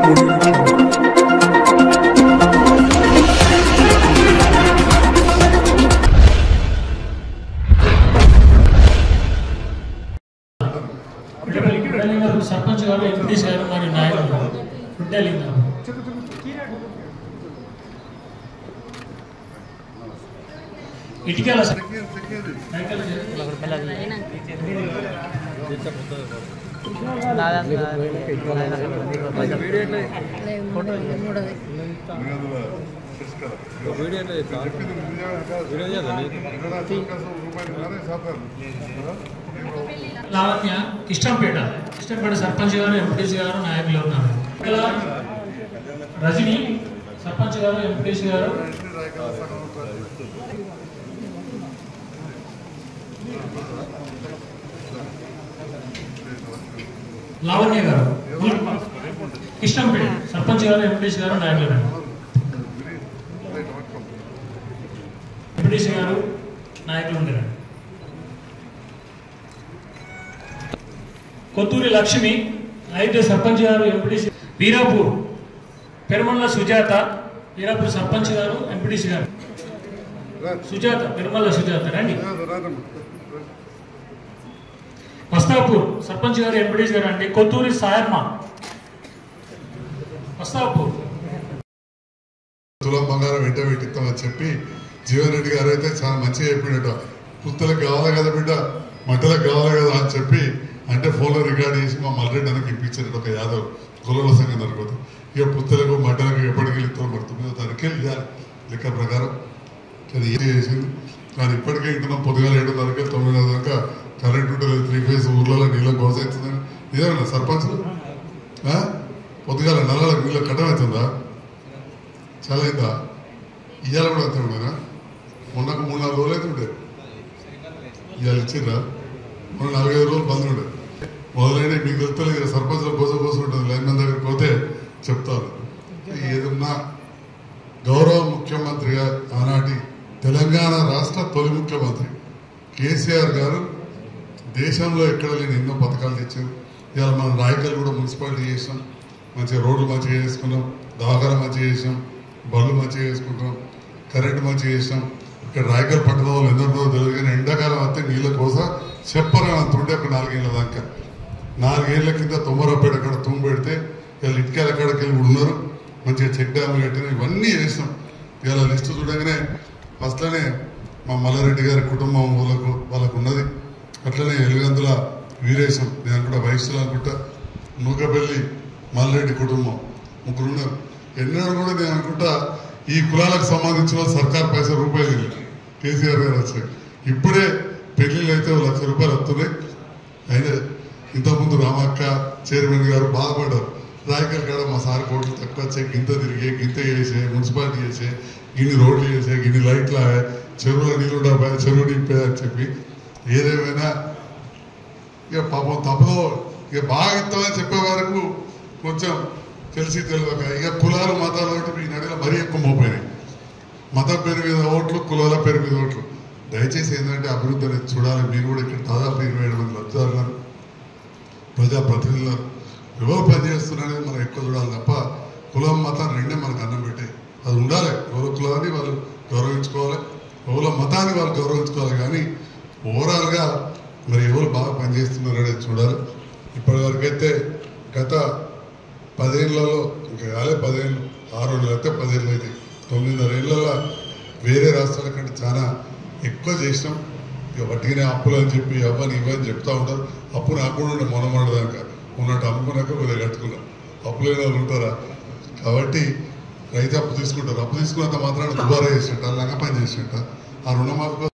सरपंच गारू MPTC गारू మరి నాయకులు పుట్టలింగ ఇటికల cycle Lavanya Kishtampet sarpanch గారు ఎంపీటీసీ గారు నాయకులు ఉన్నారు. రజని సర్పంచ్ గారు ఎంపీటీసీ గారు లావణ్య గారు కిష్టంపేట సర్పంచ్ గారు ఎంపీటీసీ గారు నాయకులు ఎంపీటీసీ గారు నాయకులు ఉంటారు. కొత్తూరి లక్ష్మి అయితే సర్పంచ్ గారు ఎంపీటీసీ వీరాపూర్ పెరుమల్ల సుజాత వీరాపూర్ సర్పంచ్ గారు ఎంపీటీసీ గారు సుజాత పెరుమల్ల సుజాత రండి. వస్తాపూర్ సర్పంచ్ గారు ఎంపీటీసీ గారు అండి. కొత్తూరి సాయమ్మ వస్తాపూర్ తులం బంగారం వెంట పెట్టిస్తామని చెప్పి జీవన్ రెడ్డి గారు అయితే చాలా మంచిగా చెప్పినట్ట. పుస్తలకు కావాలి కదా బిడ్డ మట్టలకు కావాలి కదా అని చెప్పి అంటే ఫోన్లో రికార్డ్ చేసి మా మల్లరెడ్డి అనకి ఇప్పించారు. ఒక యాదవ్ కులల సంఘం నరకపోతే ఇక పుస్తలకు మట్టలకు ఎప్పటికి వెళ్తాం మరి 9వ తారీఖు ఇవ్వాలి లెక్క ప్రకారం అది ఏం చేసింది. కానీ ఇప్పటికే ఇంటున్నాం పొద్దుగాల 7:30 9 దాకా కరెంట్ ఉంటుంది 3 ఫేజ్ ఊర్లలో నీళ్ళ కోసవుతుందని ఇదేనా సర్పంచ్లు పొద్దుగాల నల్లలకు నీళ్ళ కట్టమవుతుందా చాలా అయిందా ఇవాళ కూడా అంతే ఉండేనా మొన్నకు 3-4 రోజులు అయితే ఉండే ఇవాళ ఇచ్చిండ్రా మొన్న 4-5 రోజులు బంద్ ఉండే మొదలైన మీకు తెలుస్తలేదు సర్పంచ్ల కోసం ఉంటుంది లైన్ మన దగ్గరికి పోతే చెప్తారు. ఏదన్నా గౌరవ ముఖ్యమంత్రిగా ఆనాటి తెలంగాణ రాష్ట్ర తొలి ముఖ్యమంత్రి కేసీఆర్ గారు దేశంలో ఎక్కడ లేని ఎన్నో పథకాలు తెచ్చారు. ఇవాళ మనం రాయకల్ కూడా మున్సిపాలిటీ చేసాం, మంచిగా రోడ్లు మంచిగా చేసుకున్నాం, దవాఖాన మంచిగా చేసాం, బళ్ళు మంచిగా చేసుకుంటాం, కరెంటు మంచిగా చేసాం. ఇక్కడ రాయకల్ పట్టణంలో ఎందరో తెలియదు కానీ ఎండాకాలం వస్తే నీళ్ళ కోసం చెప్పరా అంత ఉండే ఒక 4 ఏళ్ళ దాకా 4 ఏళ్ల కింద తొమ్మరపేట అక్కడ తుమ్ము పెడితే వీళ్ళు ఇటుకల అక్కడికి వెళ్ళి ఉన్నారు. మంచిగా చెక్ డ్యాములు కట్టిన ఇవన్నీ చేసినాం. ఇలా లిస్టు చూడగానే ఫస్ట్లోనే మా మల్లారెడ్డి గారి కుటుంబం వాళ్ళకు ఉన్నది. అట్లనే ఎలుగందుల వీరేశం నేను కూడా వయస్సులు అనుకుంటా నూకపల్లి మల్లారెడ్డి కుటుంబం 3 ఉన్నారు. ఎన్నడూ కూడా నేను అనుకుంటా ఈ కులాలకు సంబంధించిన సర్కార్ పైసా రూపాయలు కేసీఆర్ గారు వచ్చాయి. ఇప్పుడే పెళ్లిళ్ళు అయితే ₹1,00,000 వస్తున్నాయి. అయినా ఇంతకుముందు రామక్క చైర్మన్ గారు బాధపడ్డారు. రాయకల్ కాడ మా సార్ కోట్లు తక్కువ వచ్చాయి, గింత తిరిగే గింత చేసే మున్సిపాలిటీ చేసే గిన్ని రోడ్లు చేసే గిన్ని లైట్ల చెరువుల నీళ్ళు చెరువు నింపే అని చెప్పి ఏదేమైనా ఇక పాపం తప్పదో ఇక బాగా ఇస్తామని చెప్పే వరకు కొంచెం తెలిసి తెలియక ఇక కులాలు మతాలు ఒకటి ఈ నడిలో మరీ ఎక్కువ మోపోయినాయి. మతం పేరు మీద ఓట్లు కులాల పేరు మీద ఓట్లు. దయచేసి ఏంటంటే అభివృద్ధి అనేది చూడాలి. మీరు కూడా ఇక్కడ దాదాపు 27 మంది లబ్ధిదారులు ప్రజాప్రతినిధులు ఎవరు పనిచేస్తున్నారనేది మనం ఎక్కువ చూడాలి తప్ప కులం మతం రెండే మనకు అన్నం పెట్టాయి. అది ఉండాలి. ఎవరో కులాన్ని వాళ్ళు గౌరవించుకోవాలి, ఎవరో మతాన్ని వాళ్ళు గౌరవించుకోవాలి. కానీ ఓవరాల్గా మరి ఎవరు బాగా పనిచేస్తున్నారు అనేది చూడాలి. ఇప్పటివరకైతే గత 10 ఏళ్లలో ఇంకా కాలే 10 ఏళ్ళు 6 ఏళ్ళు అయితే 10 ఏళ్ళు అయితే 9.5 ఏళ్ళలో వేరే రాష్ట్రాల కంటే చాలా ఎక్కువ చేసినాం. ఇక వట్టిగానే అప్పులు అని చెప్పి అవ్వని ఇవ్వని చెప్తా ఉంటారు. అప్పు నాకు కూడా ఉండే మొనమాడదాక ఉన్నట్టు అమ్ముకున్నాక కొద్దిగా కట్టుకున్నాం. అప్పులేని వాళ్ళు ఉంటారా? కాబట్టి రైతు అప్పు తీసుకుంటారు. అప్పు తీసుకున్నంత మాత్రాన్ని దుబారా చేసినట్ట లంగ పని చేసినట్ట ఆ రుణమాఫీ